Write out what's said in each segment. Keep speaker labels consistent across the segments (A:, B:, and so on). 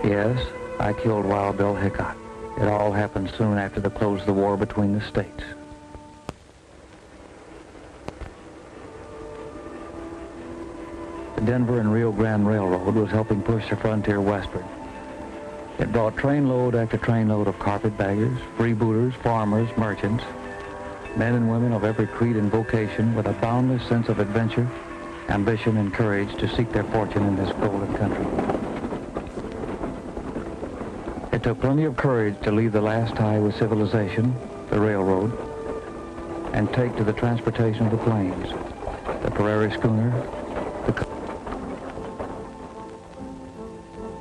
A: Yes, I killed Wild Bill Hickok. It all happened soon after the close of the war between the states. The Denver and Rio Grande Railroad was helping push the frontier westward. It brought trainload after trainload of carpetbaggers, freebooters, farmers, merchants, men and women of every creed and vocation with a boundless sense of adventure, ambition, and courage to seek their fortune in this golden country. It took plenty of courage to leave the last tie with civilization, the railroad, and take to the transportation of the plains, the prairie schooner,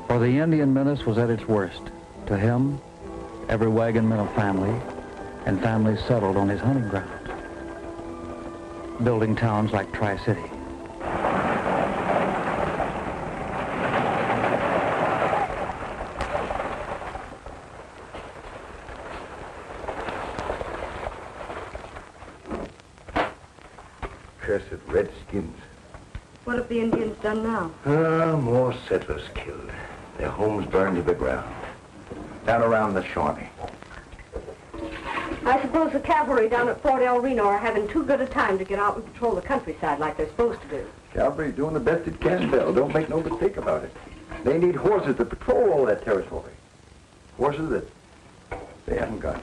A: For the Indian menace was at its worst. To him, every wagon meant a family, and families settled on his hunting grounds, building towns like Tri-City.
B: Cursed redskins.
C: What have the Indians done now?
B: More settlers killed. Their homes burned to the ground. Down around the Shawnee.
C: I suppose the cavalry down at Fort El Reno are having too good a time to get out and patrol the countryside like they're supposed to do.
B: Cavalry's doing the best it can, Bill. Don't make no mistake about it. They need horses to patrol all that territory. Horses that they haven't got.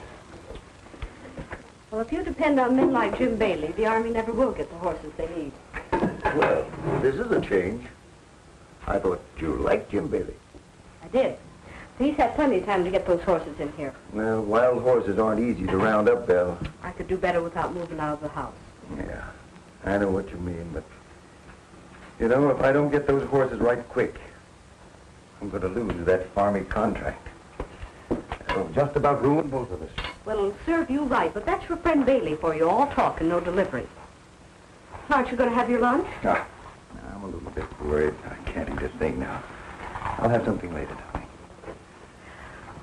C: Well, if you depend on men like Jim Bailey, the Army never will get the horses they need.
B: Well, this is a change. I thought you liked Jim Bailey.
C: I did. He's had plenty of time to get those horses in here.
B: Well, wild horses aren't easy to round up, Bill.
C: I could do better without moving out of the house.
B: Yeah, I know what you mean, but... You know, if I don't get those horses right quick, I'm going to lose that farming contract. It'll just about ruin both of us.
C: Well, it'll serve you right, but that's your friend Bailey for you. All talk and no delivery. Aren't you going to have your lunch?
B: Ah, I'm a little bit worried. I can't eat a thing now. I'll have something later, darling.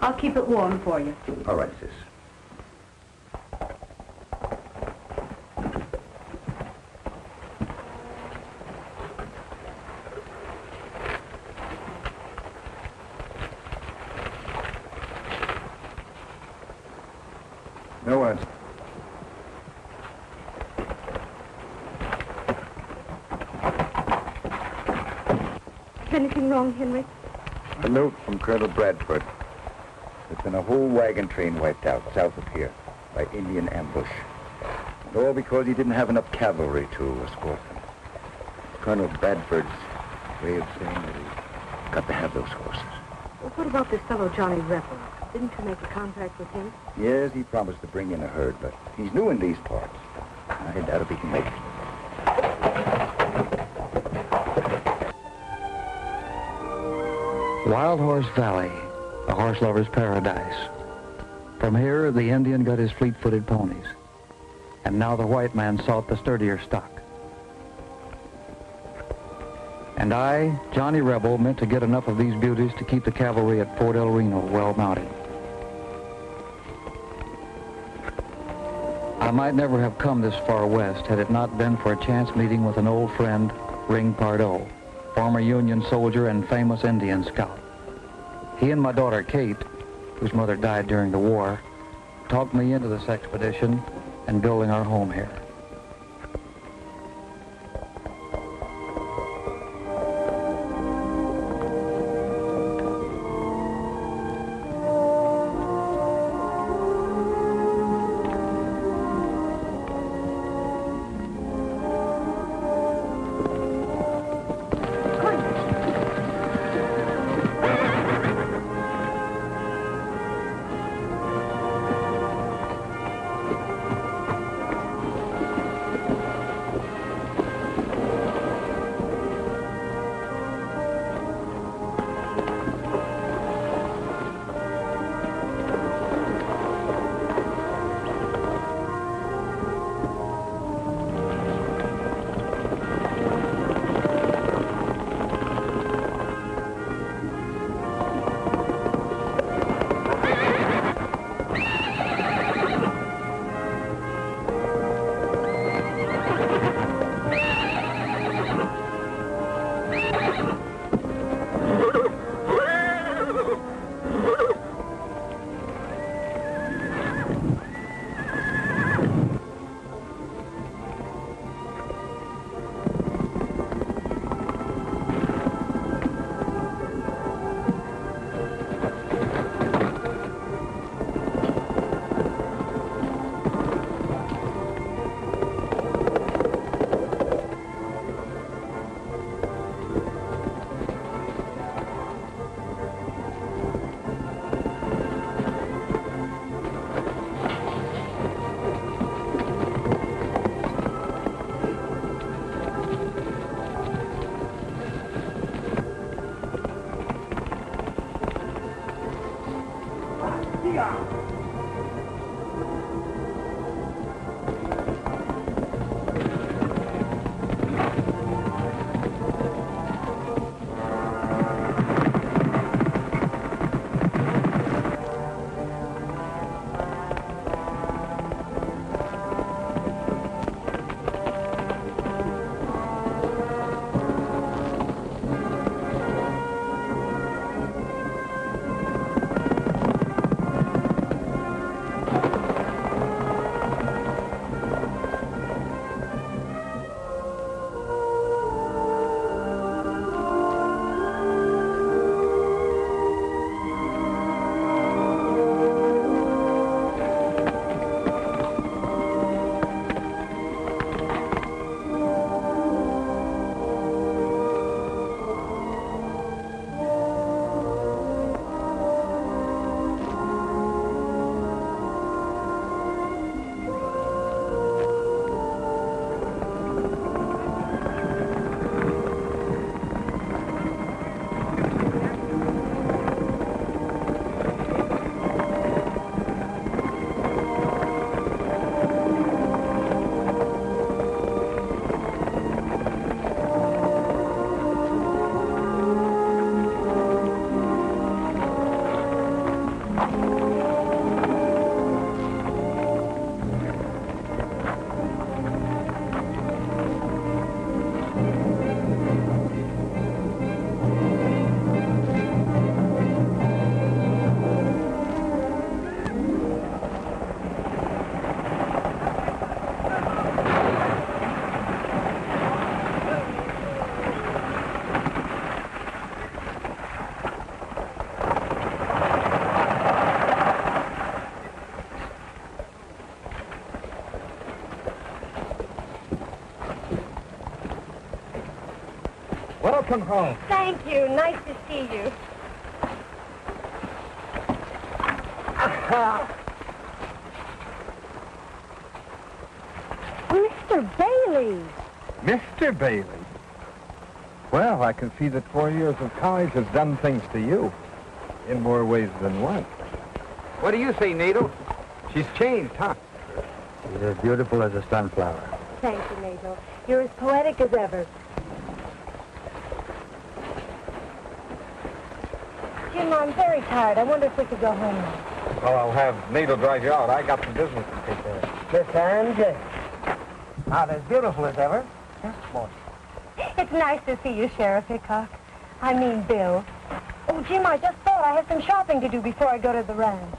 C: I'll keep it warm for you.
B: All right, sis. No answer.
C: Is anything wrong, Henry?
B: A note from Colonel Bradford. There's been a whole wagon train wiped out south of here by Indian ambush. And all because he didn't have enough cavalry to escort them. Colonel Bradford's way of saying that he's got to have those horses.
C: Well, what about this fellow Johnny Rebel? Didn't you make a contract with him?
B: Yes, he promised to bring in a herd, but he's new in these parts. I doubt if he can make it.
A: Wild Horse Valley, a horse lover's paradise. From here, the Indian got his fleet-footed ponies. And now the white man sought the sturdier stock. And I, Johnny Rebel, meant to get enough of these beauties to keep the cavalry at Fort El Reno well mounted. I might never have come this far west had it not been for a chance meeting with an old friend, Ring Pardo, former Union soldier and famous Indian scout. He and my daughter, Kate, whose mother died during the war, talked me into this expedition and building our home here.
D: Welcome home.
E: Thank you. Nice to see you. Mr. Bailey.
D: Mr. Bailey. Well, I can see that 4 years of college has done things to you. In more ways than one. What do you say, Needle? She's changed, huh?
A: She's as beautiful as a sunflower.
E: Thank you, Nagel. You're as poetic as ever. Jim, I'm very tired. I wonder if we could go home now.
D: Well, I'll have Needle drive you out. I got some business to take care of.
F: Miss Angie. Not as beautiful as ever. Just one.
E: It's nice to see you, Sheriff Hickok. I mean, Bill. Oh, Jim, I just thought I have some shopping to do before I go to the ranch.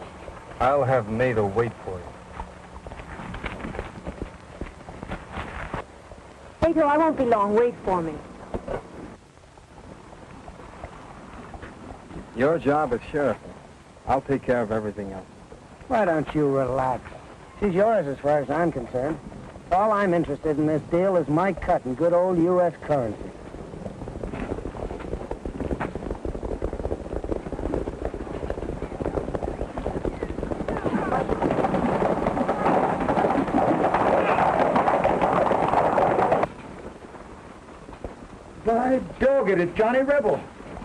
D: I'll have Needle wait for you.
E: Nagel, I won't be long. Wait for me.
D: Your job is sheriff. I'll take care of everything else.
F: Why don't you relax? She's yours as far as I'm concerned. All I'm interested in this deal is my cut in good old U.S. currency.
B: By dog it, it's Johnny Rebel.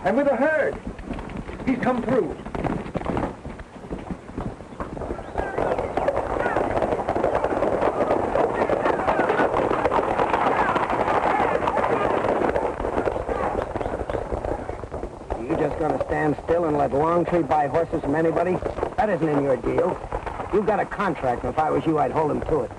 B: And with a herd. He's come through.
F: You just gonna stand still and let Longtree buy horses from anybody? That isn't in your deal. You've got a contract, and if I was you, I'd hold him to it.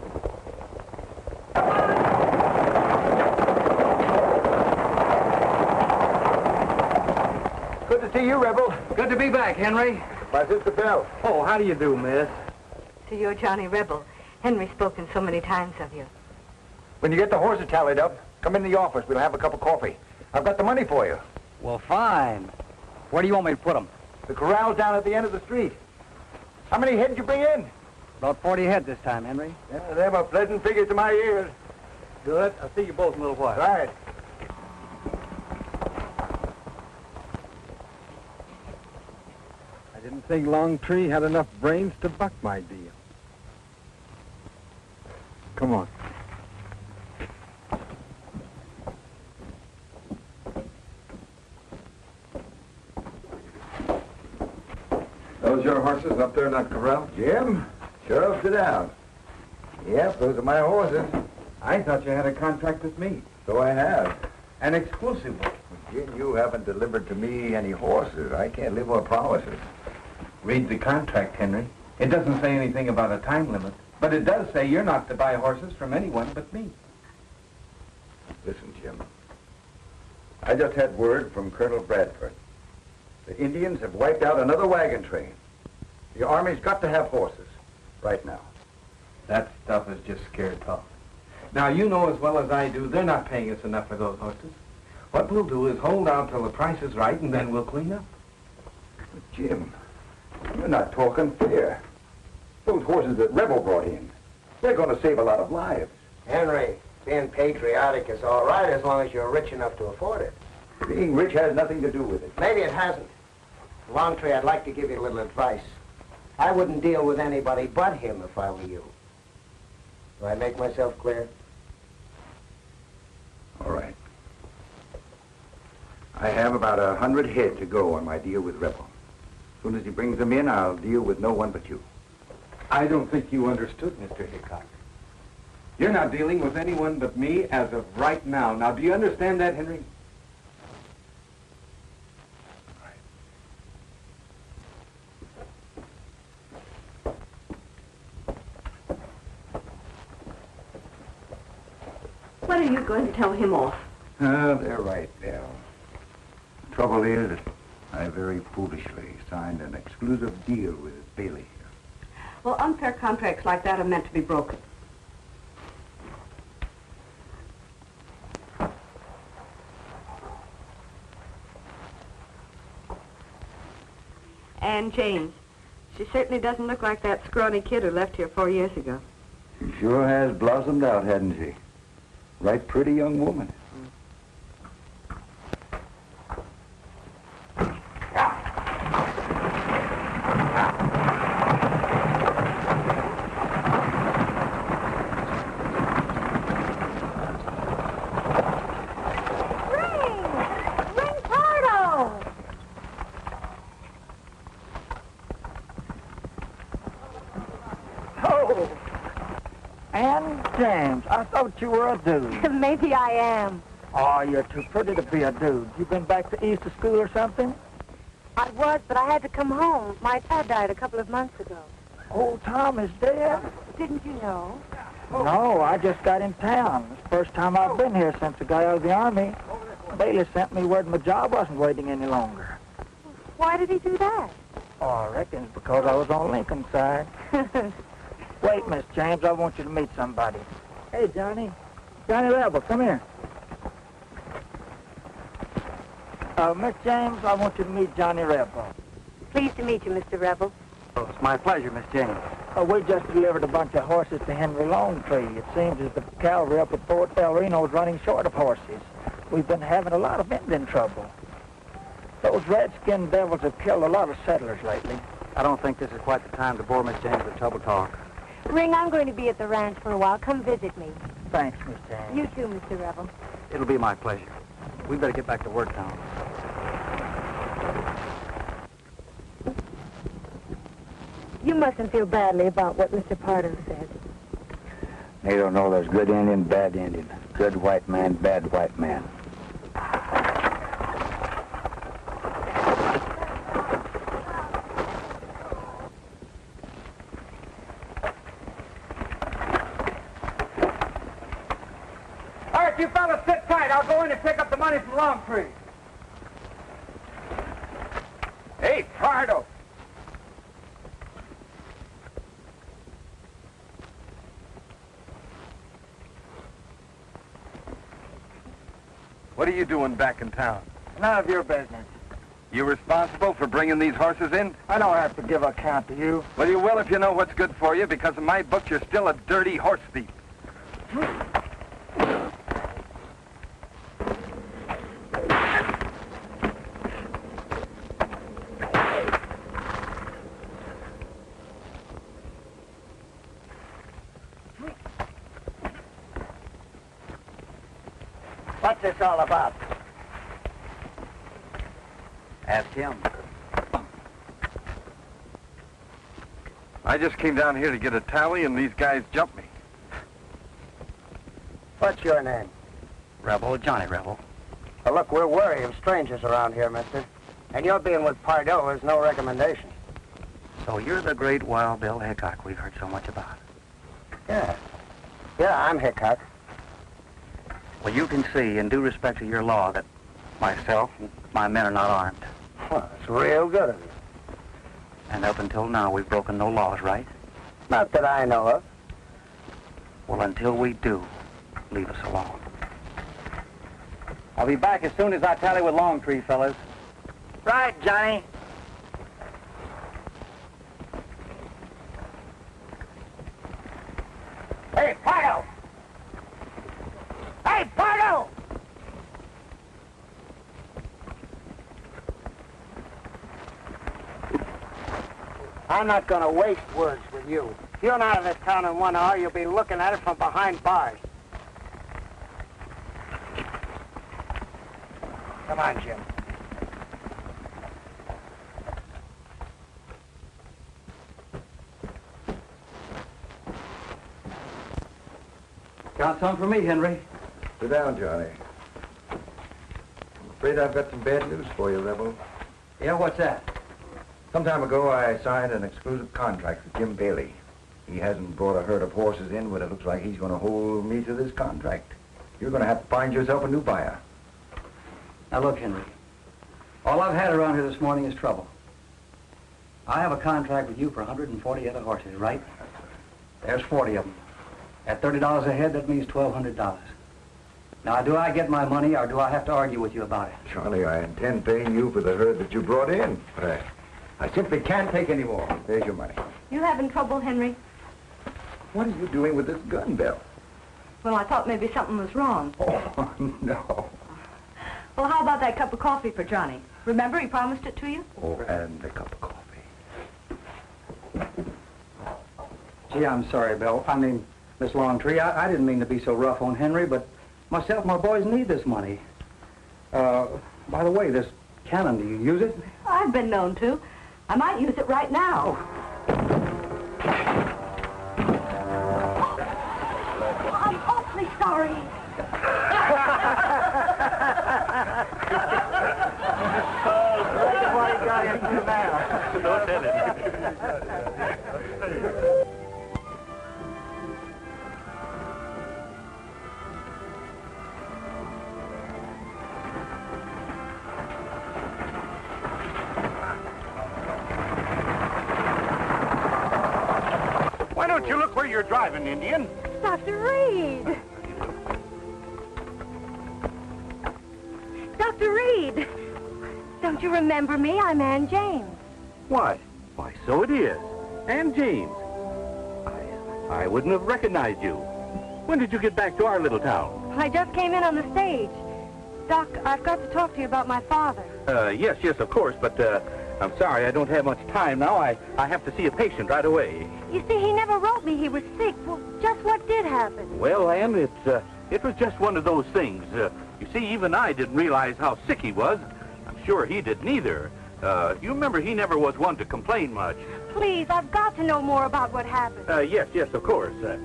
D: Good to see you, Rebel. Good to be back, Henry. My sister Belle. Oh, how do you do, miss?
C: So you're Johnny Rebel. Henry's spoken so many times of you.
B: When you get the horses tallied up, come in the office. We'll have a cup of coffee. I've got the money for you.
A: Well, fine. Where do you want me to put them?
B: The corral's down at the end of the street. How many head did you bring in?
A: About 40 head this time, Henry.
B: Yeah, they're a pleasant figure to my ears.
A: Good. I'll see you both in a little while.
B: Right.
D: I didn't think Longtree had enough brains to buck my deal. Come on. Those your horses up there in that corral?
B: Jim, Sheriff, sit down. Yep, those are my horses.
D: I thought you had a contract with me.
B: So I have.
D: An exclusive one.
B: Jim, you haven't delivered to me any horses. I can't live on promises.
D: Read the contract, Henry. It doesn't say anything about a time limit, but it does say you're not to buy horses from anyone but me.
B: Listen, Jim. I just had word from Colonel Bradford. The Indians have wiped out another wagon train. The Army's got to have horses right now.
D: That stuff is just scared talk. Now, you know as well as I do, they're not paying us enough for those horses. What we'll do is hold out till the price is right, and then we'll clean up.
B: But Jim, you're not talking fair. Those horses that Rebel brought in, they're going to save a lot of lives.
F: Henry, being patriotic is all right as long as you're rich enough to afford it.
B: Being rich has nothing to do with it.
F: Maybe it hasn't. Longtree, I'd like to give you a little advice. I wouldn't deal with anybody but him if I were you. Do I make myself clear?
B: All right. I have about 100 head to go on my deal with Rebel. As soon as he brings them in, I'll deal with no one but you.
D: I don't think you understood, Mr. Hickok. You're not dealing with anyone but me as of right now. Now, do you understand that, Henry?
C: When are you going to tell him off?
B: They're right, Bill. The trouble is, I very foolishly signed an exclusive deal with Bailey here.
C: Well, unfair contracts like that are meant to be broken. And James, she certainly doesn't look like that scrawny kid who left here 4 years ago.
B: She sure has blossomed out, hasn't she? Right pretty young woman.
G: James, I thought you were a dude.
E: Maybe I am.
G: Oh, you're too pretty to be a dude. You been back to East to school or something?
E: I was, but I had to come home. My dad died a couple of months ago.
G: Old Tom is dead?
E: Didn't you know?
G: No, I just got in town. It's the first time I've been here since the guy out of the Army. Bailey sent me word my job wasn't waiting any longer.
E: Why did he do that?
G: Oh, I reckon it's because I was on Lincoln's side. Wait, Miss James, I want you to meet somebody. Hey, Johnny. Johnny Rebel, come here. Miss James, I want you to meet Johnny Rebel.
E: Pleased to meet you, Mr. Rebel.
G: Oh, it's my pleasure, Miss James. We just delivered a bunch of horses to Henry Longtree. It seems as the cavalry up at Fort El Reno is running short of horses. We've been having a lot of Indian trouble. Those redskin devils have killed a lot of settlers lately.
A: I don't think this is quite the time to bore Miss James with trouble talk.
E: Ring, I'm going to be at the ranch for a while. Come visit me.
G: Thanks, Miss James.
E: You too, Mr. Rebel.
A: It'll be my pleasure. We better get back to work now.
E: You mustn't feel badly about what Mr. Pardo said.
B: They don't know there's good Indian, bad Indian. Good white man, bad white man.
D: All right, you fellas sit tight. I'll go in and pick up the money from Longtree. Hey, Pardo. What are you doing back in town?
G: None of your business.
D: You responsible for bringing these horses in?
G: I don't have to give account to you.
D: Well, you will if you know what's good for you, because in my book, you're still a dirty horse thief.
G: What's this all about?
A: Ask him.
D: I just came down here to get a tally, and these guys jumped me.
F: What's your name?
H: Rebel, Johnny Rebel.
F: Well, look, we're wary of strangers around here, mister. And your being with Pardo is no recommendation.
H: So you're the great Wild Bill Hickok we've heard so much about.
F: Yeah. Yeah, I'm Hickok.
H: Well, you can see, in due respect to your law, that myself and my men are not armed.
F: Well, it's real good of you.
H: And up until now, we've broken no laws, right?
F: Not that I know of.
H: Well, until we do, leave us alone. I'll be back as soon as I tally with Longtree, fellas.
G: Right, Johnny.
F: Hey, Pardo! Hey, Pardo! I'm not going to waste words with you. If you're not out of this town in 1 hour, you'll be looking at it from behind bars. Come on, Jim.
H: Got some for me, Henry.
B: Sit down, Johnny. I'm afraid I've got some bad news for you, Rebel.
H: Yeah, what's that?
B: Some time ago, I signed an exclusive contract with Jim Bailey. He hasn't brought a herd of horses in, but it looks like he's going to hold me to this contract. You're going to have to find yourself a new buyer.
H: Now, look, Henry. All I've had around here this morning is trouble. I have a contract with you for 140 other horses, right? There's 40 of them. At $30 a head, that means $1,200. Now, do I get my money, or do I have to argue with you about it?
B: Charlie, I intend paying you for the herd that you brought in. But I simply can't take any more. There's your money.
C: You having trouble, Henry?
B: What are you doing with this gun, Bill?
C: Well, I thought maybe something was wrong.
B: Oh, no.
C: Well, how about that cup of coffee for Johnny? Remember, he promised it to you?
B: Oh, and a cup of coffee.
H: Gee, I'm sorry, Bill. I mean, Miss Longtree, I didn't mean to be so rough on Henry, but myself and my boys need this money. By the way, this cannon, do you use it?
C: I've been known to. I might use it right now. Oh, I'm awfully sorry.
G: What he got into now?
D: Don't tell it.
I: Why don't you look where you're driving, Indian?
E: Dr. Reed! Dr. Reed! Don't you remember me? I'm Ann James.
I: Why, so it is. And James. I wouldn't have recognized you. When did you get back to our little town?
E: I just came in on the stage. Doc, I've got to talk to you about my father.
I: Yes, of course, but I'm sorry, I don't have much time now. I have to see a patient right away.
E: You see, he never wrote me he was sick. Well, just what did happen?
I: Well, Ann, it was just one of those things. You see, even I didn't realize how sick he was. I'm sure he didn't either. You remember he never was one to complain much.
E: Please, I've got to know more about what happened.
I: Yes, of course.
E: Then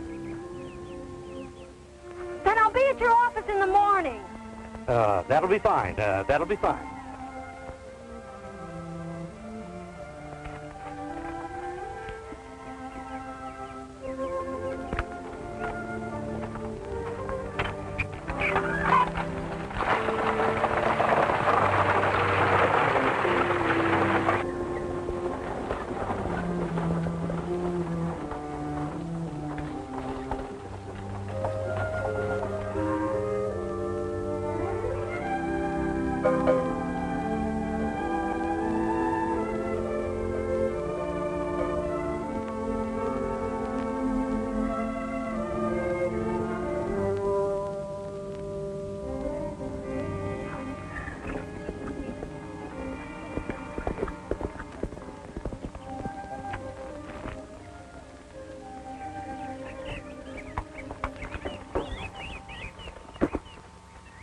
E: I'll be at your office in the morning.
I: That'll be fine. That'll be fine.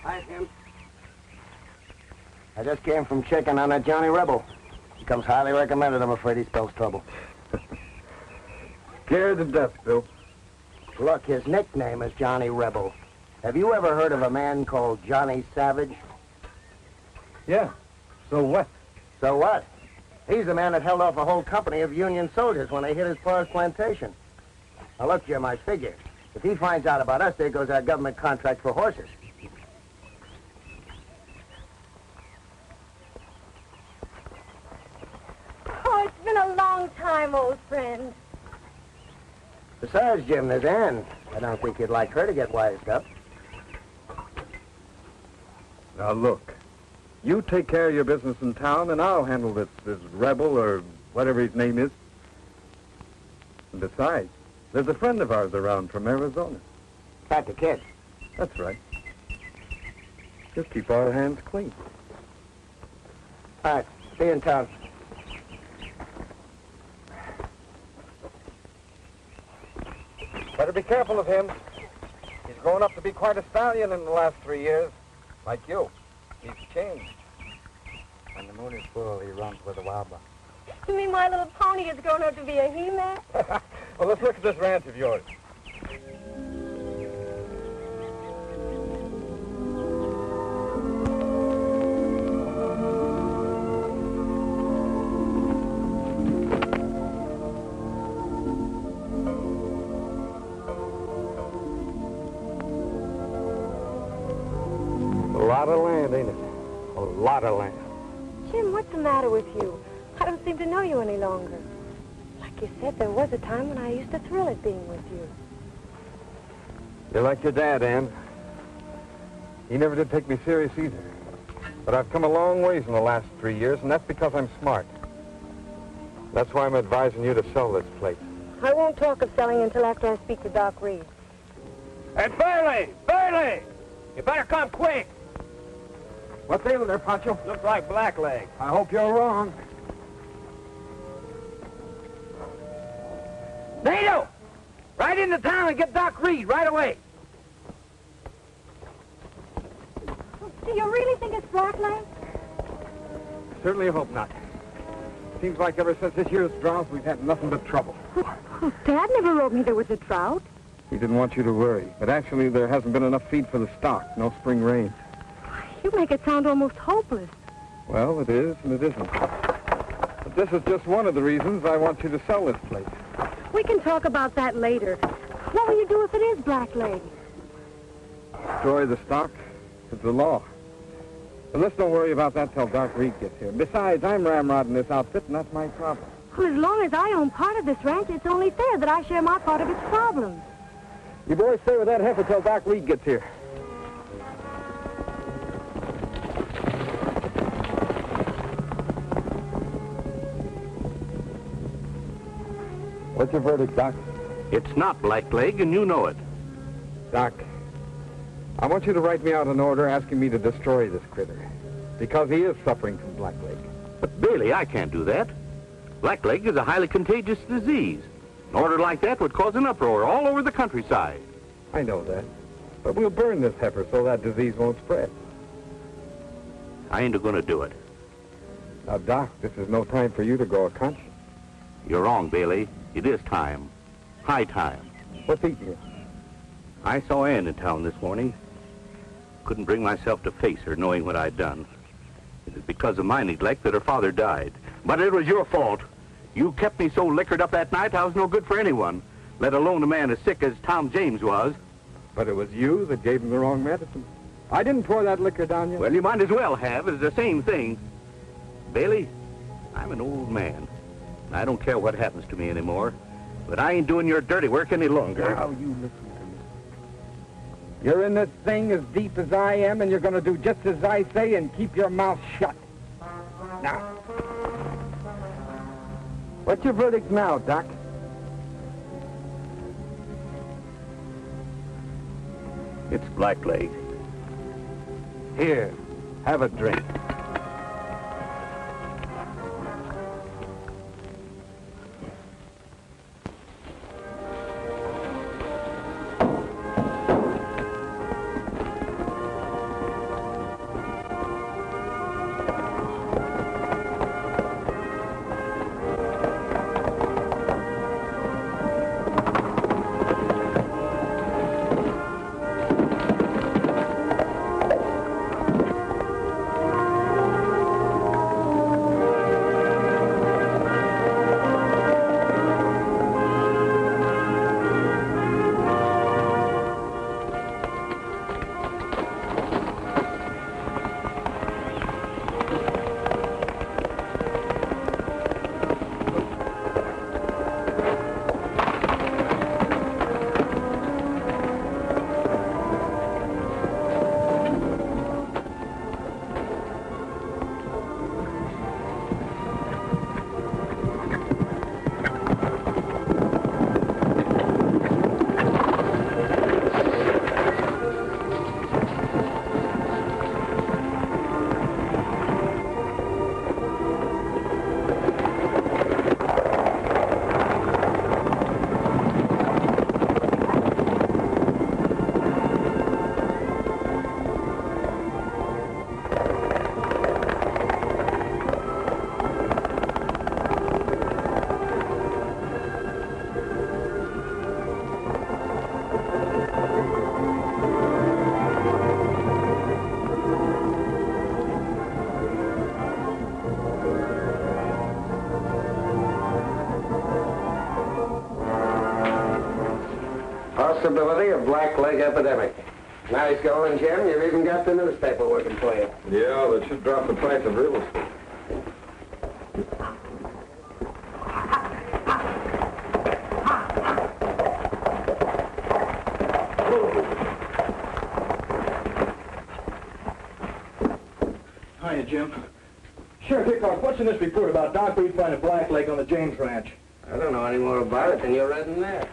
F: Hi, Jim. I just came from checking on that Johnny Rebel. He comes highly recommended. I'm afraid he spells trouble.
D: Scared to death, Bill.
F: Look, his nickname is Johnny Rebel. Have you ever heard of a man called Johnny Savage?
D: Yeah. So what?
F: So what? He's the man that held off a whole company of Union soldiers when they hit his pa's plantation. Now, look, Jim, I figure. If he finds out about us, there goes our government contract for horses.
E: Oh, it's been a long time, old friend.
F: Besides, Jim, there's Ann. I don't think you'd like her to get wised up.
D: Now, look. You take care of your business in town, and I'll handle this rebel or whatever his name is. And besides, there's a friend of ours around from Arizona.
F: Pat the kid.
D: That's right. Just keep our hands clean.
F: All right, see you in town.
D: Better be careful of him. He's grown up to be quite a stallion in the last 3 years. Like you. He's changed.
H: When the moon is full, he runs with the wild buck.
E: You mean my little pony has grown up to be a he-man?
D: Well, let's look at this ranch of yours. A lot of land, ain't it? A lot of land.
E: Jim, what's the matter with you? I don't seem to know you any longer. Like you said, there was a time when I used to thrill at being with you.
D: You're like your dad, Ann. He never did take me serious either. But I've come a long ways in the last 3 years, and that's because I'm smart. That's why I'm advising you to sell this place.
E: I won't talk of selling until after I speak to Doc Reed.
F: Hey, Bailey! Bailey! You better come quick.
D: What's ailing there, Pancho?
F: Looks like blackleg.
D: I hope you're wrong.
F: Nato! Right into town and get Doc Reed right away.
E: Do you really think it's blackleg?
D: Certainly hope not. Seems like ever since this year's drought, we've had nothing but trouble.
E: Oh, Dad never wrote me there was a drought.
D: He didn't want you to worry. But actually, there hasn't been enough feed for the stock. No spring rain.
E: You make it sound almost hopeless.
D: Well, it is and it isn't. But this is just one of the reasons I want you to sell this place.
E: We can talk about that later. What will you do if it is blackleg?
D: Destroy the stock. It's the law. But let's don't worry about that till Doc Reed gets here. Besides, I'm ramrodding this outfit, and that's my problem.
E: Well, as long as I own part of this ranch, it's only fair that I share my part of its problems.
D: You boys stay with that heifer till Doc Reed gets here. What's your verdict, Doc?
I: It's not blackleg, and you know it.
D: Doc, I want you to write me out an order asking me to destroy this critter. Because he is suffering from blackleg.
I: But, Bailey, I can't do that. Blackleg is a highly contagious disease. An order like that would cause an uproar all over the countryside.
D: I know that. But we'll burn this heifer so that disease won't spread.
I: I ain't going to do it.
D: Now, Doc, this is no time for you to go a conscience.
I: You're wrong, Bailey. It is time. High time.
D: What's eating you?
I: I saw Ann in town this morning. Couldn't bring myself to face her knowing what I'd done. It was because of my neglect that her father died. But it was your fault. You kept me so liquored up that night I was no good for anyone, let alone a man as sick as Tom James was.
D: But it was you that gave him the wrong medicine. I didn't pour that liquor down you.
I: Well, you might as well have. It's the same thing. Bailey, I'm an old man. I don't care what happens to me anymore. But I ain't doing your dirty work any longer.
D: Now, you listen to me. You're in this thing as deep as I am, and you're going to do just as I say and keep your mouth shut. Now. What's your verdict now, Doc?
I: It's blackleg.
D: Here, have a drink.
F: possibility of blackleg epidemic. Nice going, Jim. You've even got the newspaper working for you.
D: Yeah, that should drop the price of real estate.
J: Hiya, Jim. Sheriff Hickok, what's in this report about Doc Reed finding blackleg on the James Ranch?
F: I don't know any more about it than you read in there.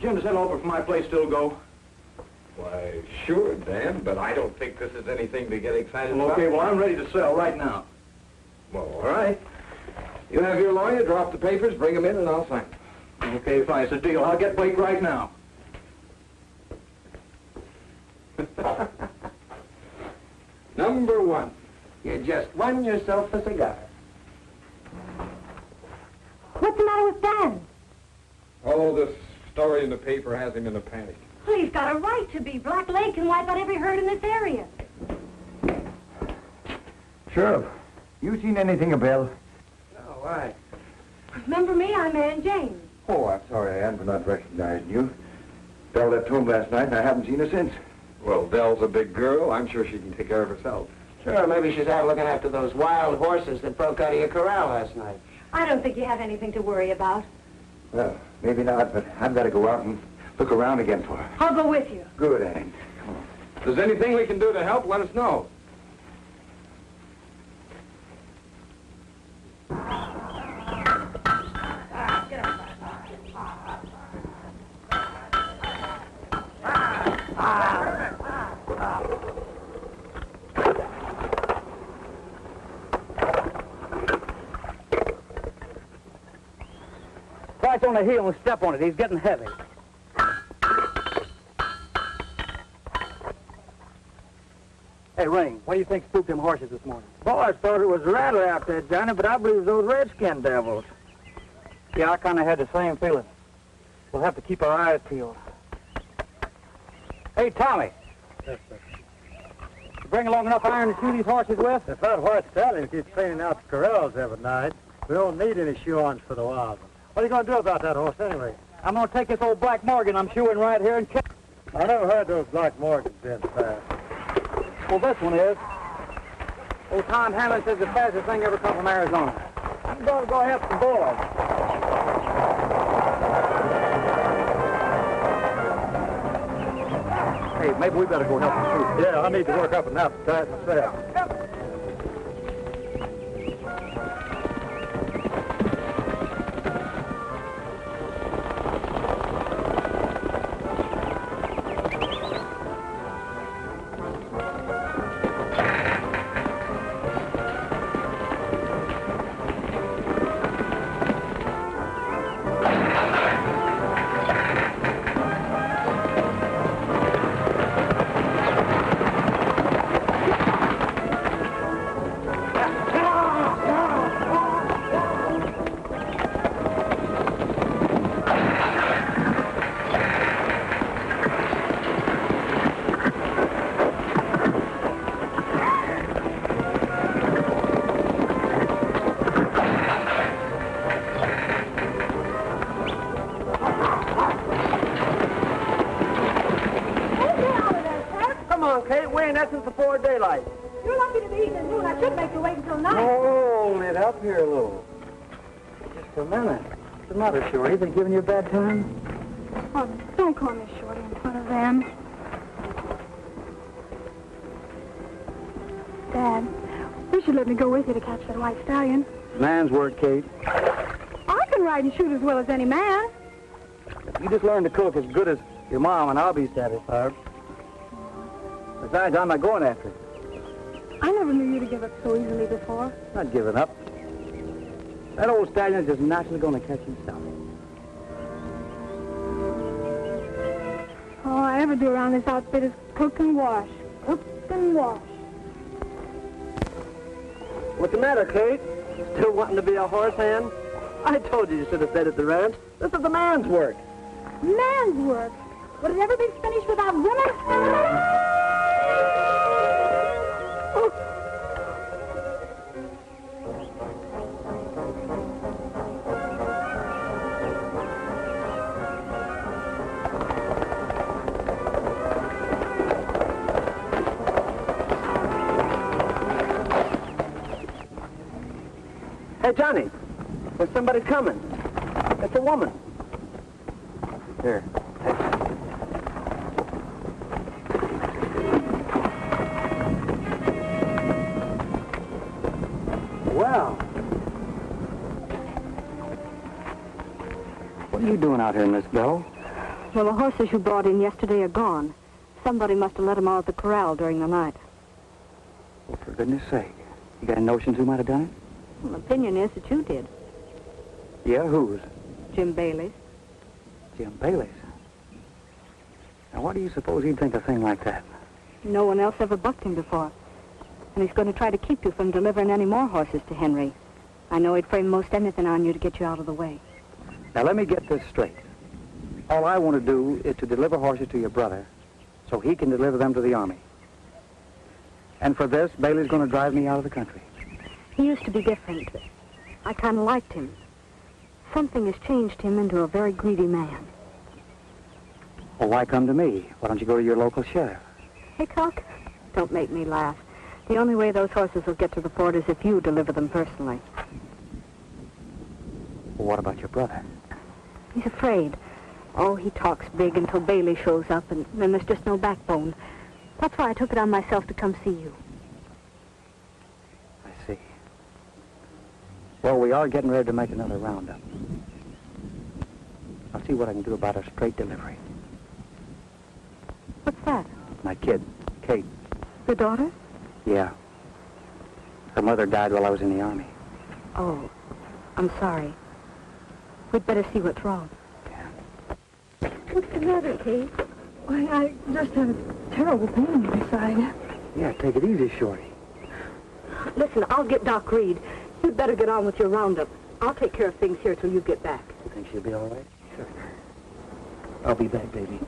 J: Jim, does that offer for my place still go?
D: Why, sure, Dan, but I don't think this is anything to get excited about.
J: Okay, well, I'm ready to sell right now.
D: Well, all right. You have your lawyer drop the papers, bring them in, and I'll sign them.
J: Okay, fine. It's a deal. I'll get Blake right now.
D: Number one.
F: You just won yourself a cigar.
E: What's the matter with Dan?
D: Oh, this story in the paper has him in a panic.
E: Well, he's got a right to be. Black Leg can wipe out every herd in this area.
B: Sheriff, you seen anything of Bill?
F: No, why?
E: Remember me? I'm Ann James.
B: Oh, I'm sorry, Ann, for not recognizing you. Belle left home last night, and I haven't seen her since.
D: Well, Dell's a big girl. I'm sure she can take care of herself.
F: Sure, maybe she's out looking after those wild horses that broke out of your corral last night.
E: I don't think you have anything to worry about.
B: Well, maybe not, but I've got to go out and look around again for her.
E: I'll go with you.
B: Good, Ann. Come on.
D: If there's anything we can do to help, let us know.
H: Right on the heel and step on it. He's getting heavy. Hey, Ring, what do you think spooked them horses this morning?
G: Boys thought it was a rattler out there, Johnny, but I believe it was those redskin devils.
H: Yeah, I kind of had the same feeling. We'll have to keep our eyes peeled. Hey, Tommy.
G: Yes, sir.
H: You bring along enough iron to shoe these horses with?
G: If that white stallion keeps cleaning out the corrals every night, we don't need any shoe-ons for the wild ones. What are you going to do about that horse anyway?
H: I'm going to take this old Black Morgan I'm shoeing right here and catch.
G: I never heard those Black Morgans been fast.
H: Well, this one is. Old Tom Hamlin says the fastest thing ever come from Arizona.
G: I'm going to go help some boys.
H: Hey, maybe we better go help them too.
G: Yeah, I need to work up an appetite myself. Since before daylight.
E: You're lucky to be eating noon. I should make you wait until night.
G: Hold it up here a little.
H: Just a minute. What's the matter, Shorty? They giving you a bad time?
E: Oh, don't call me Shorty in front of them. Dad, you should let me go with you to catch that white stallion.
H: Man's word, Kate.
E: I can ride and shoot as well as any man.
H: If you just learn to cook as good as your mom, and I'll be satisfied. Besides, I'm not going after it.
E: I never knew you to give up so easily before.
H: Not giving up. That old stallion is just naturally going to catch himself.
E: All I ever do around this outfit is cook and wash. Cook and wash.
G: What's the matter, Kate? Still wanting to be a horse hand? I told you should have stayed at the ranch. This is the man's work.
E: Man's work? Would it ever be finished without women?
F: Hey, Johnny, there's somebody coming. It's a woman.
H: Here, take it.
F: Well,
H: What are you doing out here, Miss Bell?
C: Well, the horses you brought in yesterday are gone. Somebody must have let them out of the corral during the night.
H: Well, for goodness sake. You got any notions who might have done it?
C: Well, the opinion is that you did.
H: Yeah, whose?
C: Jim Bailey's.
H: Jim Bailey's. Now, why do you suppose he'd think a thing like that?
C: No one else ever bucked him before. And he's going to try to keep you from delivering any more horses to Henry. I know he'd frame most anything on you to get you out of the way.
H: Now, let me get this straight. All I want to do is to deliver horses to your brother so he can deliver them to the Army. And for this, Bailey's going to drive me out of the country.
C: He used to be different. I kind of liked him. Something has changed him into a very greedy man.
H: Well, why come to me? Why don't you go to your local sheriff?
C: Hickok, don't make me laugh. The only way those horses will get to the fort is if you deliver them personally.
H: Well, what about your brother?
C: He's afraid. Oh, he talks big until Bailey shows up, and then there's just no backbone. That's why I took it on myself to come see you.
H: I see. Well, we are getting ready to make another roundup. I'll see what I can do about a straight delivery.
C: What's that?
H: My kid, Kate.
C: The daughter?
H: Yeah. Her mother died while I was in the Army.
C: Oh, I'm sorry. We'd better see what's wrong.
E: What's the matter, Kate? Why, I just had a terrible pain in my side.
H: Yeah, take it easy, Shorty.
C: Listen, I'll get Doc Reed. You'd better get on with your roundup. I'll take care of things here till you get back.
H: You think she'll be all right? Sure. I'll be back, baby.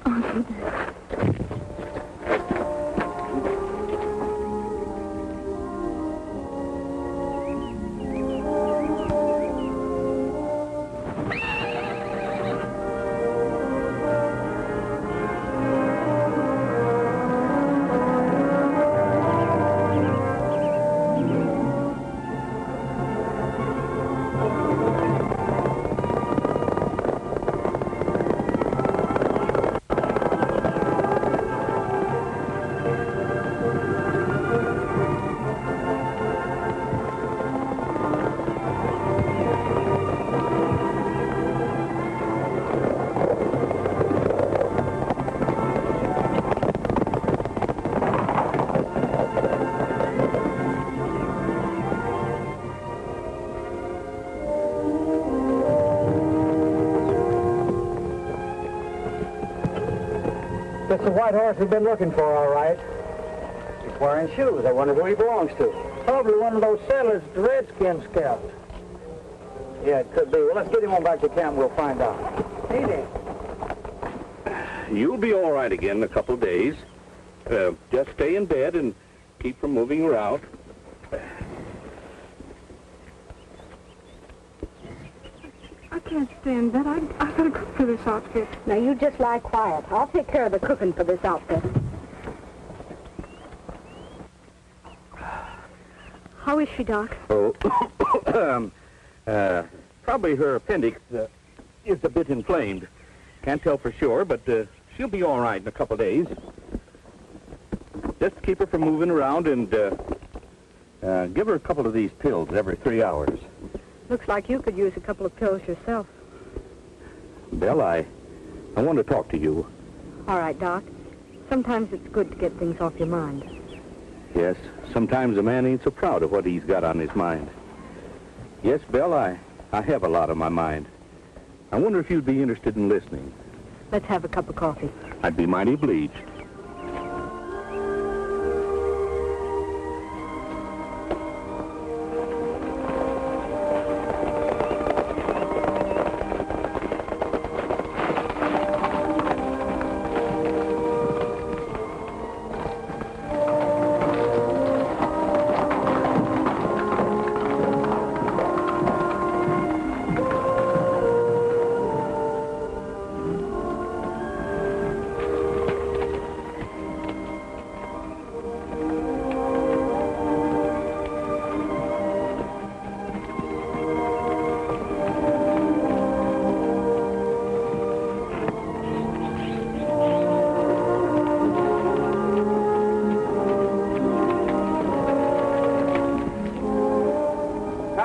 F: It's the white horse we've been looking for, all right.
H: He's wearing shoes. I wonder who he belongs to.
G: Probably one of those sailors the Redskins scalped.
H: Yeah, it could be. Well, let's get him on back to camp. We'll find out.
G: Hey there.
I: You'll be all right again in a couple of days. Just stay in bed and keep from moving around.
E: I can't stand that. I gotta cook for this outfit.
C: Now, you just lie quiet. I'll take care of the cooking for this outfit. How is she, Doc?
I: Oh, probably her appendix is a bit inflamed. Can't tell for sure, but she'll be all right in a couple of days. Just keep her from moving around and give her a couple of these pills every 3 hours.
C: Looks like you could use a couple of pills yourself.
I: Belle, I want to talk to you.
C: All right, Doc. Sometimes it's good to get things off your mind.
I: Yes, sometimes a man ain't so proud of what he's got on his mind. Yes, Belle, I have a lot on my mind. I wonder if you'd be interested in listening.
C: Let's have a cup of coffee.
I: I'd be mighty obliged.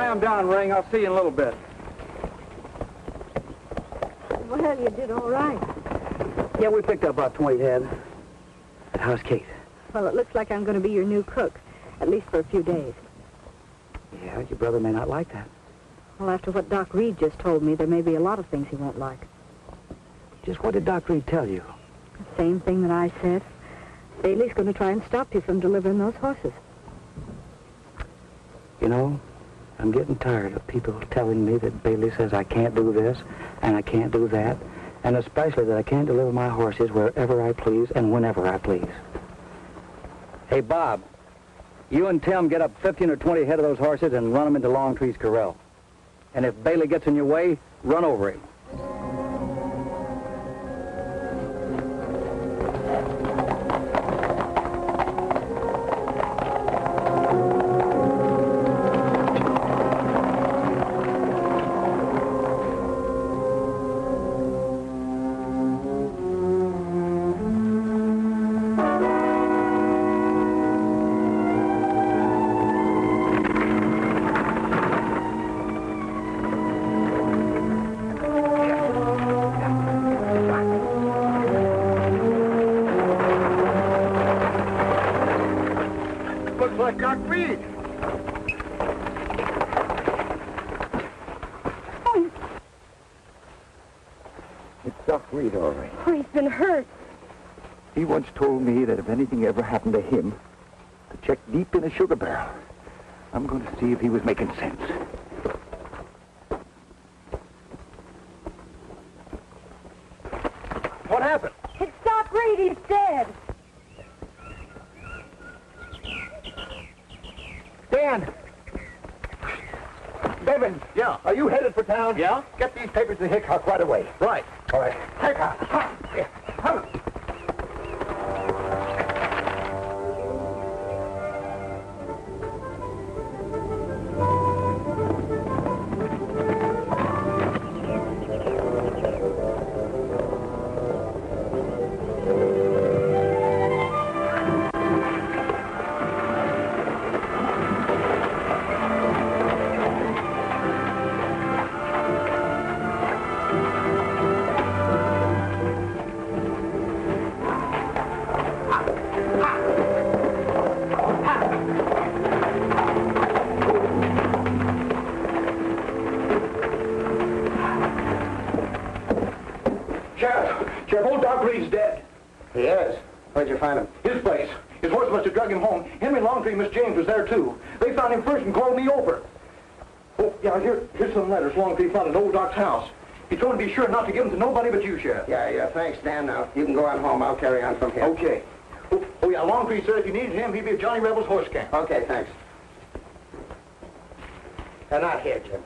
D: I'm down, Ring. I'll see you in a little bit.
C: Well, you did all right.
H: Yeah, we picked up about 20 head. How's Kate?
C: Well, it looks like I'm going to be your new cook, at least for a few days.
H: Yeah, your brother may not like that.
C: Well, after what Doc Reed just told me, there may be a lot of things he won't like.
H: Just what did Doc Reed tell you?
C: The same thing that I said. Bailey's going to try and stop you from delivering those horses.
H: You know, I'm getting tired of people telling me that Bailey says I can't do this and I can't do that, and especially that I can't deliver my horses wherever I please and whenever I please. Hey, Bob, you and Tim get up 15 or 20 head of those horses and run them into Longtree's corral. And if Bailey gets in your way, run over him.
B: Reed, all right.
E: Oh, he's been hurt.
B: He once told me that if anything ever happened to him, to check deep in a sugar barrel. I'm going to see if he was making sense.
D: What happened?
E: It's Doc Reed. He's dead.
D: Dan!
B: David!
D: Yeah?
B: Are you headed for town?
D: Yeah?
B: Get these papers to Hickok right away.
D: Right.
B: All right. Hickok! Come.
J: Sheriff, old Doc Reed's dead.
F: He is? Where'd you find him?
J: His place. His horse must have drug him home. Henry Longtree and Miss James was there, too. They found him first and called me over. Oh, yeah, here's some letters Longtree found at old Doc's house. He told me to be sure not to give them to nobody but you, Sheriff.
F: Yeah, thanks, Dan. Now, you can go on home. I'll carry on from here.
J: Okay. Oh, yeah, Longtree said if you needed him, he'd be at Johnny Rebel's horse camp.
F: Okay, thanks. They're not here, Jim.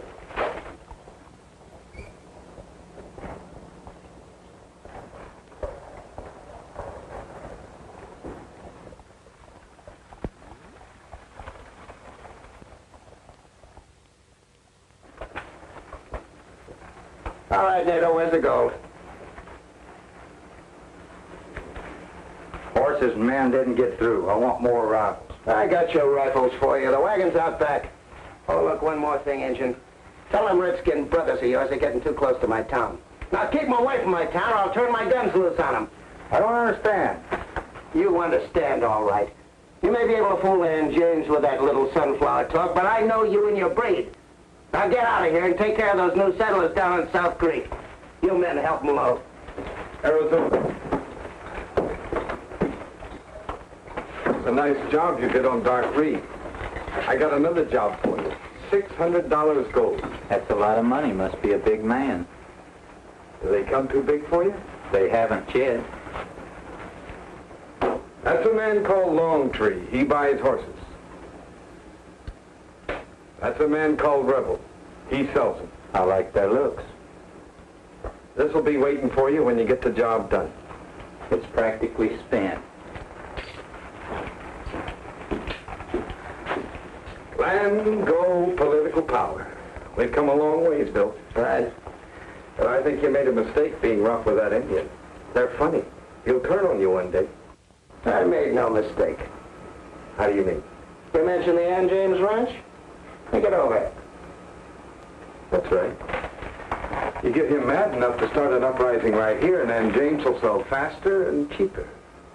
F: All right, Nato, where's the gold?
H: Horses and men didn't get through. I want more rifles.
F: I got your rifles for you. The wagon's out back. Oh, look, one more thing, Injun. Tell them redskin brothers of yours are getting too close to my town. Now, keep them away from my town or I'll turn my guns loose on them.
H: I don't understand.
F: You understand, all right. You may be able to fool Ann James with that little sunflower talk, but I know you and your breed. Now get out of here and take care of those new settlers down in South Creek. You men help them load.
D: Arizona. It's a nice job you did on Doc Reed. I got another job for you. $600 gold.
K: That's a lot of money. Must be a big man.
D: Do they come too big for you?
K: They haven't yet.
D: That's a man called Longtree. He buys horses. That's a man called Rebel. He sells them.
K: I like their looks.
D: This'll be waiting for you when you get the job done.
K: It's practically spent.
D: Land, gold, political power. We've come a long ways, Bill.
F: Right.
D: But I think you made a mistake being rough with that Indian. They're funny. He'll turn on you one day.
F: I made no mistake.
D: How do you mean?
F: You mentioned the Ann James Ranch? Think it over.
D: That's right. You get him mad enough to start an uprising right here, and then James will sell faster and cheaper.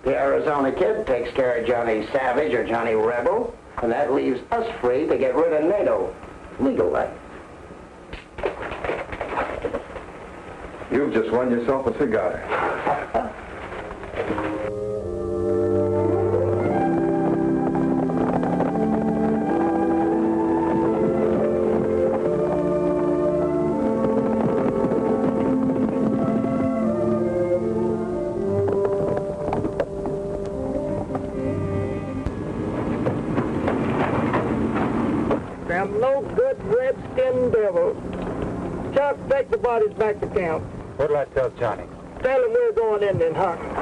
F: The Arizona Kid takes care of Johnny Savage or Johnny Rebel, and that leaves us free to get rid of NATO. Legal, right?
D: You've just won yourself a cigar.
G: Them no good red-skinned devils. Chuck, take the bodies back to camp.
B: What'll I tell Johnny?
G: Tell him we're going Indian hunting.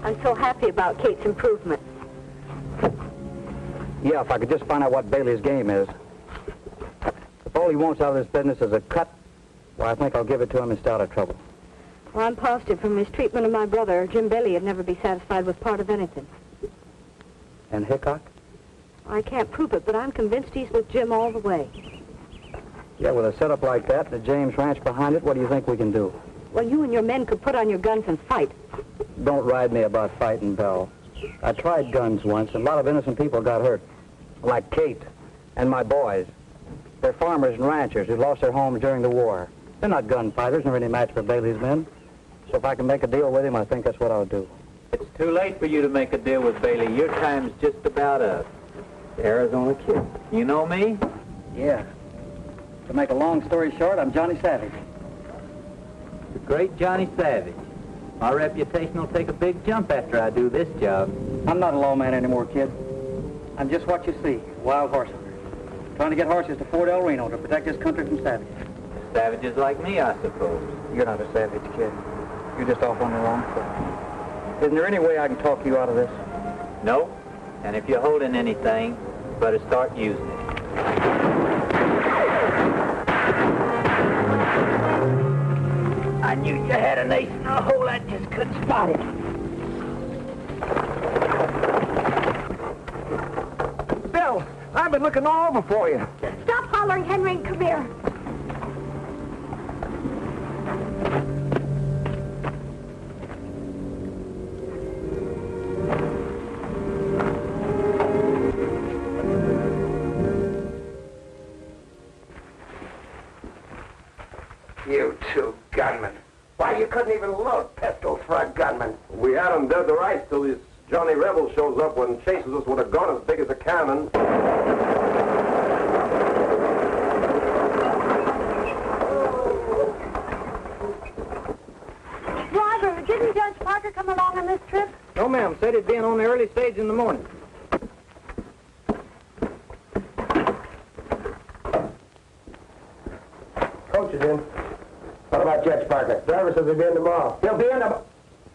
C: I'm so happy about Kate's improvements.
H: Yeah, if I could just find out what Bailey's game is. If all he wants out of this business is a cut, well, I think I'll give it to him and stay out of trouble.
C: Well, I'm positive from his treatment of my brother, Jim Bailey would never be satisfied with part of anything.
H: And Hickok?
C: I can't prove it, but I'm convinced he's with Jim all the way.
H: Yeah, with a setup like that, the James Ranch behind it, what do you think we can do?
C: Well, you and your men could put on your guns and fight.
H: Don't ride me about fighting, Belle. I tried guns once, and a lot of innocent people got hurt. Like Kate and my boys. They're farmers and ranchers who lost their homes during the war. They're not gunfighters, nor any match for Bailey's men. So if I can make a deal with him, I think that's what I'll do.
K: It's too late for you to make a deal with Bailey. Your time's just about up. The Arizona Kid. You know me?
H: Yeah. To make a long story short, I'm Johnny Savage.
K: The great Johnny Savage. My reputation will take a big jump after I do this job.
H: I'm not a lawman anymore, kid. I'm just what you see, wild horse hunter. Trying to get horses to Fort El Reno to protect this country from savages.
K: Savages like me, I suppose.
H: You're not a savage, kid. You're just off on the wrong foot. Isn't there any way I can talk you out of this?
K: No. And if you're holding anything, you better start using it.
F: I knew you had an ace in the hole. I just couldn't spot it.
G: Bill, I've been looking all over for you.
E: Stop hollering, Henry, and come here.
F: You two gunmen. Why, you couldn't even load pistols for a gunman.
D: We had him dead to rights till this Johnny Rebel shows up and chases us with a gun as big as a cannon.
E: Driver, didn't Judge Parker come along on this trip?
G: No, ma'am. Said he'd be in on the early stage in the morning.
F: Coach is in. What about Judge Parker? Driver says he'll be in tomorrow. He'll be in tomorrow.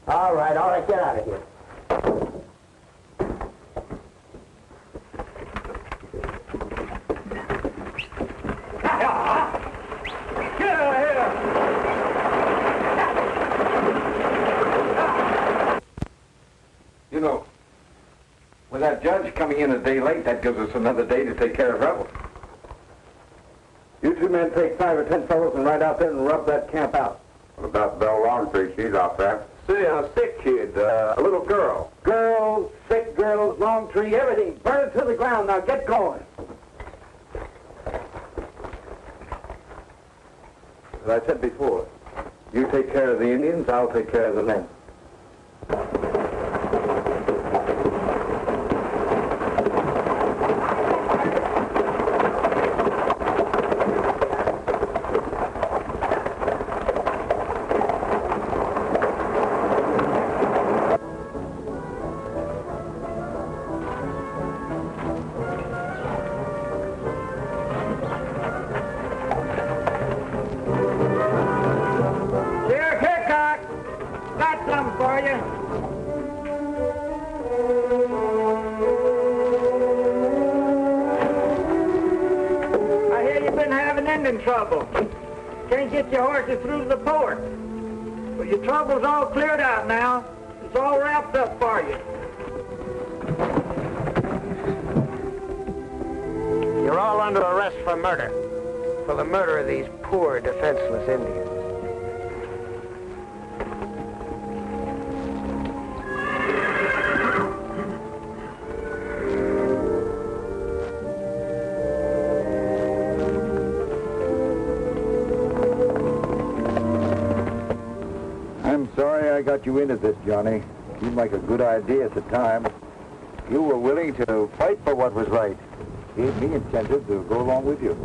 F: All right, get out of here.
D: Get out of here! You know, with that judge coming in a day late, that gives us another day to take care of rebels. You two men take 5 or 10 fellows and ride out there and rub that camp out.
B: What about Belle Longtree? She's out there.
D: See, a sick kid, a little girl.
F: Girls, sick girls, long tree, everything. Burn it to the ground. Now get going.
D: As I said before, you take care of the Indians, I'll take care of the men.
F: Sheriff Hickok, that's
G: trouble. Can't get your horses through to the port. But your trouble's all cleared out now. It's all wrapped up for you.
F: You're all under arrest for murder. For the murder of these poor, defenseless Indians.
B: I'm sorry I got you into this, Johnny. Seemed like a good idea at the time. You were willing to fight for what was right. Gave me incentive to go along with you.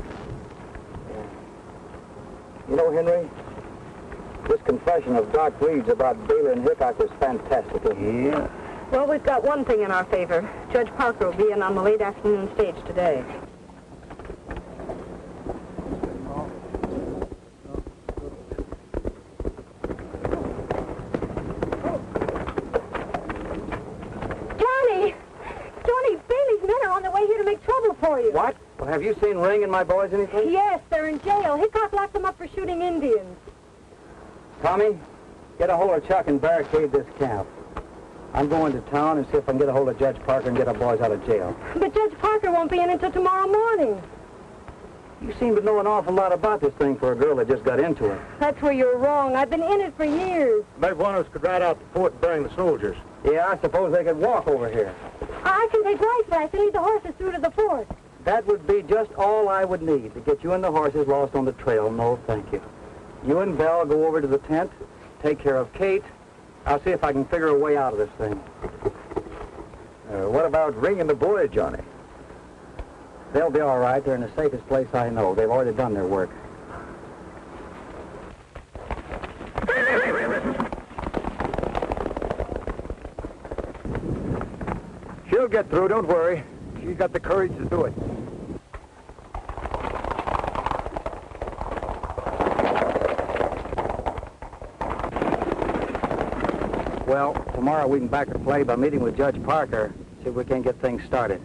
H: You know, Henry, this confession of Doc Reed's about Bailey and Hickok was fantastic.
B: Yeah.
C: Well, we've got one thing in our favor. Judge Parker will be in on the late afternoon stage today.
H: What? Well, have you seen Ring and my boys anything?
E: Yes, they're in jail. Hickok locked them up for shooting Indians.
H: Tommy, get a hold of Chuck and barricade this camp. I'm going to town and see if I can get a hold of Judge Parker and get our boys out of jail.
E: But Judge Parker won't be in until tomorrow morning.
H: You seem to know an awful lot about this thing for a girl that just got into it.
E: That's where you're wrong. I've been in it for years.
J: Maybe one of us could ride out to the fort and bring the soldiers.
H: Yeah, I suppose they could walk over here.
E: I can take rice flash and lead the horses through to the fort.
H: That would be just all I would need to get you and the horses lost on the trail. No, thank you. You and Belle go over to the tent, take care of Kate. I'll see if I can figure a way out of this thing.
B: What about Ring and the boys, Johnny?
H: They'll be all right. They're in the safest place I know. They've already done their work.
B: She'll get through, don't worry. She's got the courage to do it.
H: Well, tomorrow we can back the play by meeting with Judge Parker, see if we can get things started.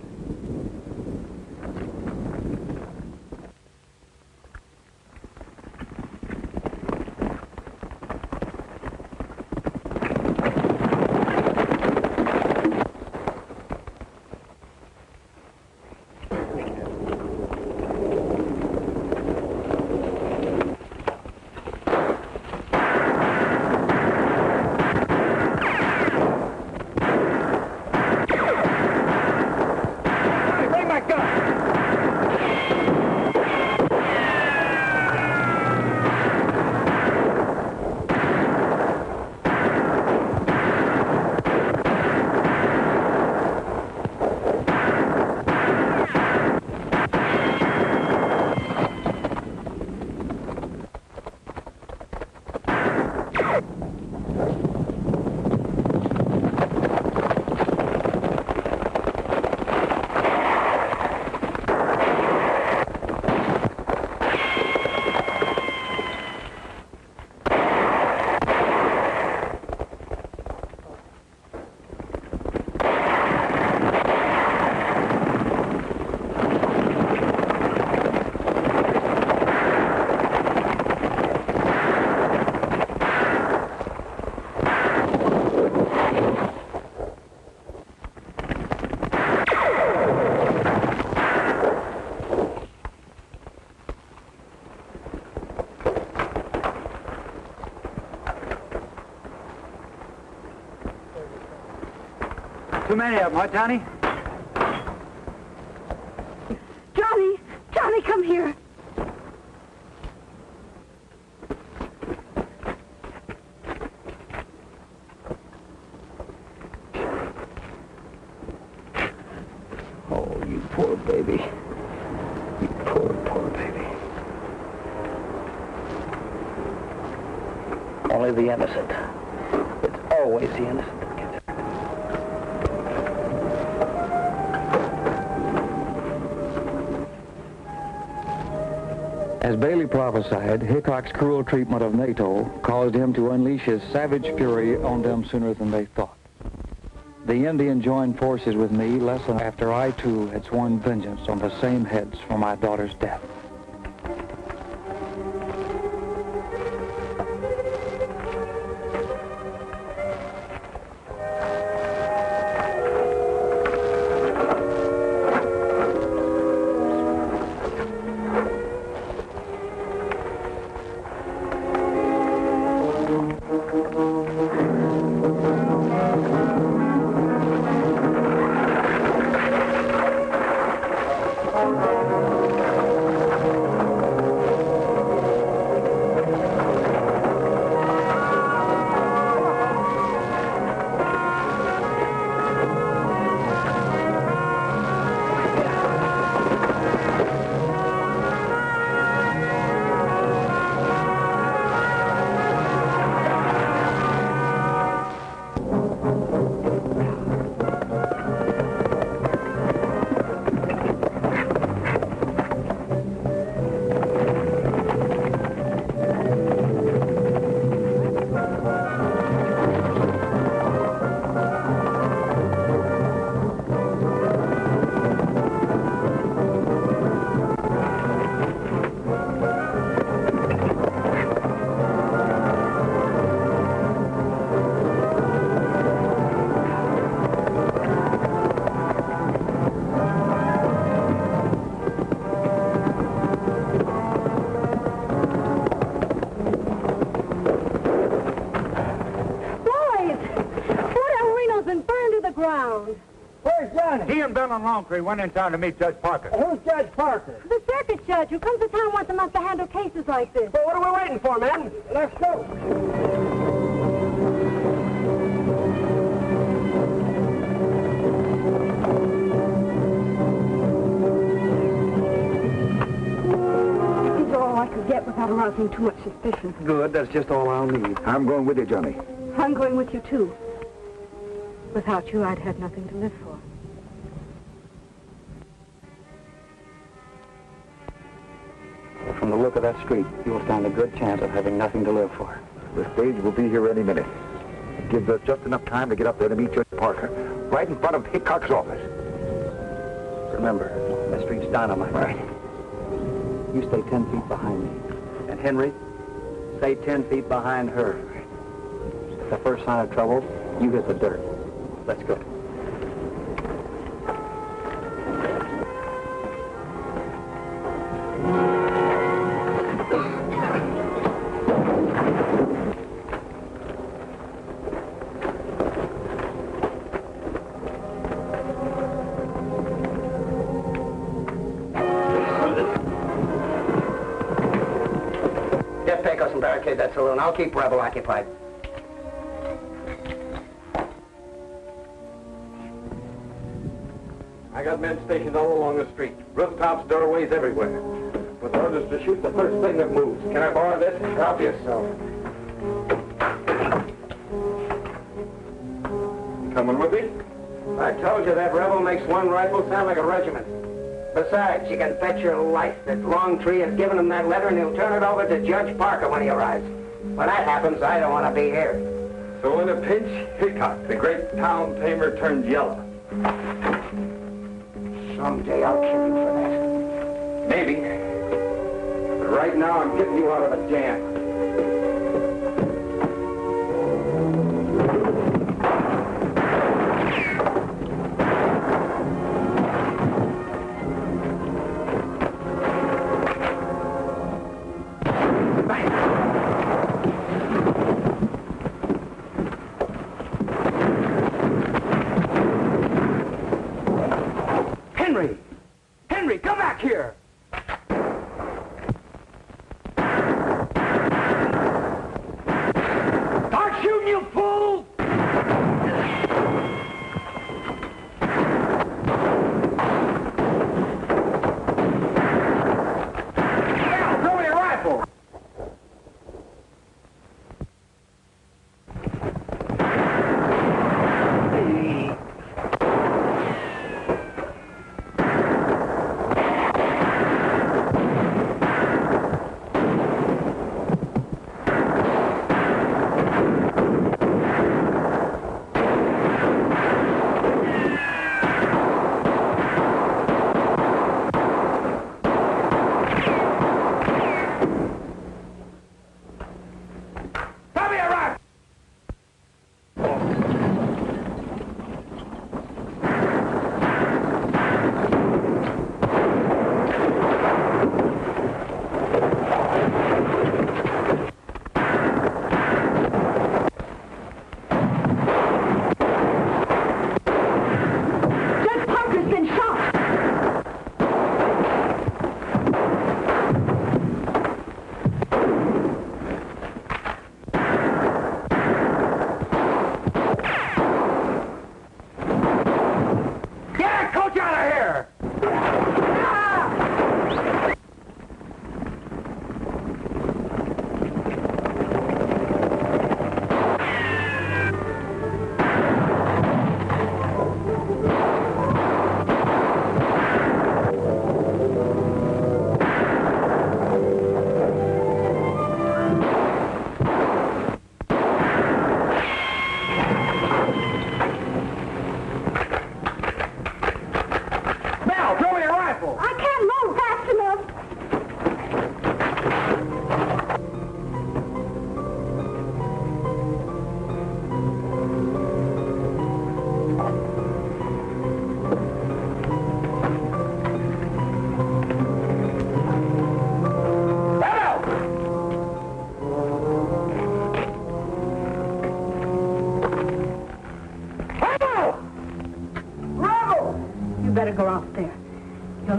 G: Too many of them, huh, Johnny?
E: Johnny, come here.
B: Oh, you poor baby. You poor baby.
F: Only the innocent. It's always the innocent.
A: As Bailey prophesied, Hickok's cruel treatment of NATO caused him to unleash his savage fury on them sooner than they thought. The Indian joined forces with me less than after I, too, had sworn vengeance on the same heads for my daughter's death.
D: Bell and Longtree went in town to meet Judge Parker.
G: Who's Judge Parker?
E: The circuit judge who comes to town once a month to handle cases like this.
G: Well, what are we waiting for, man? Let's go.
C: These are all I could get without arousing too much suspicion.
H: Good, that's just all I'll need.
B: I'm going with you, Johnny.
C: I'm going with you, too. Without you, I'd have nothing to live for.
H: From the look of that street, you'll stand a good chance of having nothing to live for.
B: The stage will be here any minute. It gives us just enough time to get up there to meet Judge Parker, right in front of Hickok's office.
H: Remember, that street's dynamite.
B: Right.
H: You stay 10 feet behind me. And Henry, stay 10 feet behind her. At the first sign of trouble, you hit the dirt. Let's go.
F: Get Pecos and barricade that saloon. I'll keep Rebel occupied.
D: I got men stationed all along the street. Rooftops, doorways, everywhere. With orders to shoot the first thing that moves. Can I borrow this? Help yourself. Coming with me?
F: I told you that Rebel makes one rifle sound like a regiment. Besides, you can bet your life that Longtree has given him that letter and he'll turn it over to Judge Parker when he arrives. When that happens, I don't want to be here.
D: So in a pinch, Hickok, the great town tamer, turned yellow.
F: Someday I'll kill you for that.
D: Maybe. But right now, I'm getting you out of the jam.
F: Henry! Henry, come back here!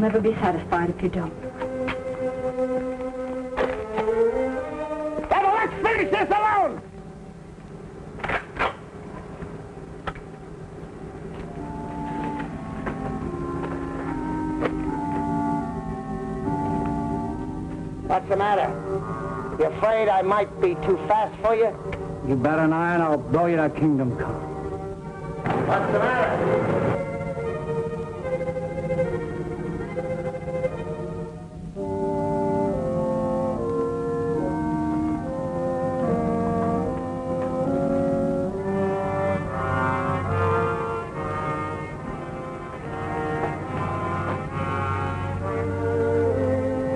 C: never be satisfied if you don't.
F: Now, let's finish this alone! What's the matter? You afraid I might be too fast for you?
H: You bet an eye and I'll blow you to kingdom come.
F: What's the matter?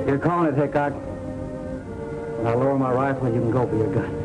H: You're calling it, Hickok. When I lower my rifle, you can go for your gun.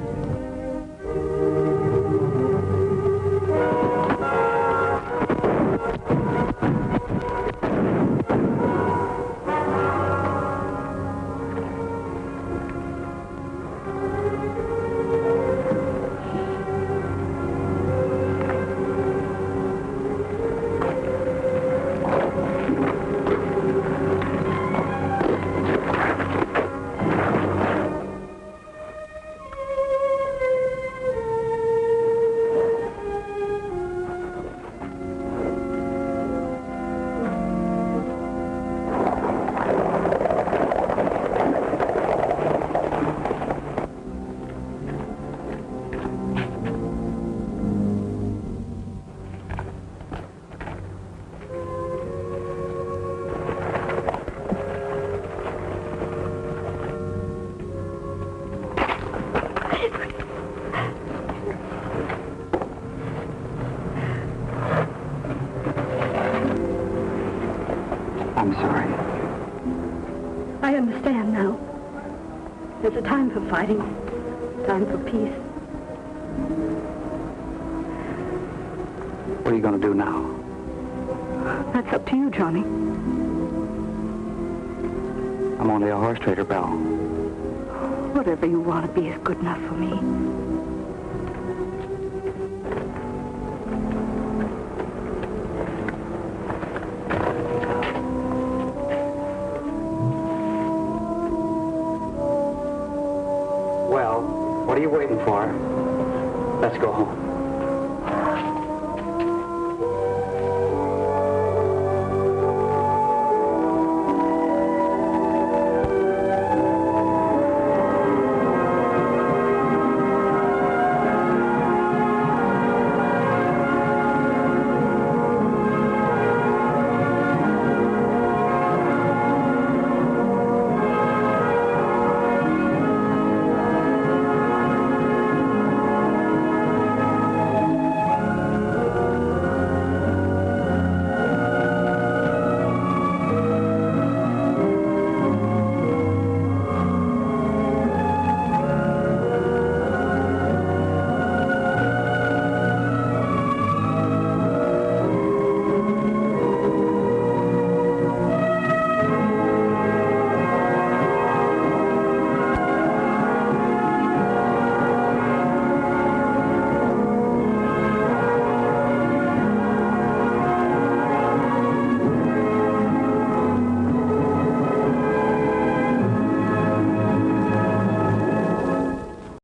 H: I'm sorry.
C: I understand now. There's a time for fighting, time for peace.
H: What are you going to do now?
C: That's up to you, Johnny.
H: I'm only a horse trader, Belle.
C: Whatever you want to be is good enough for me.
H: Well, what are you waiting for? Let's go home.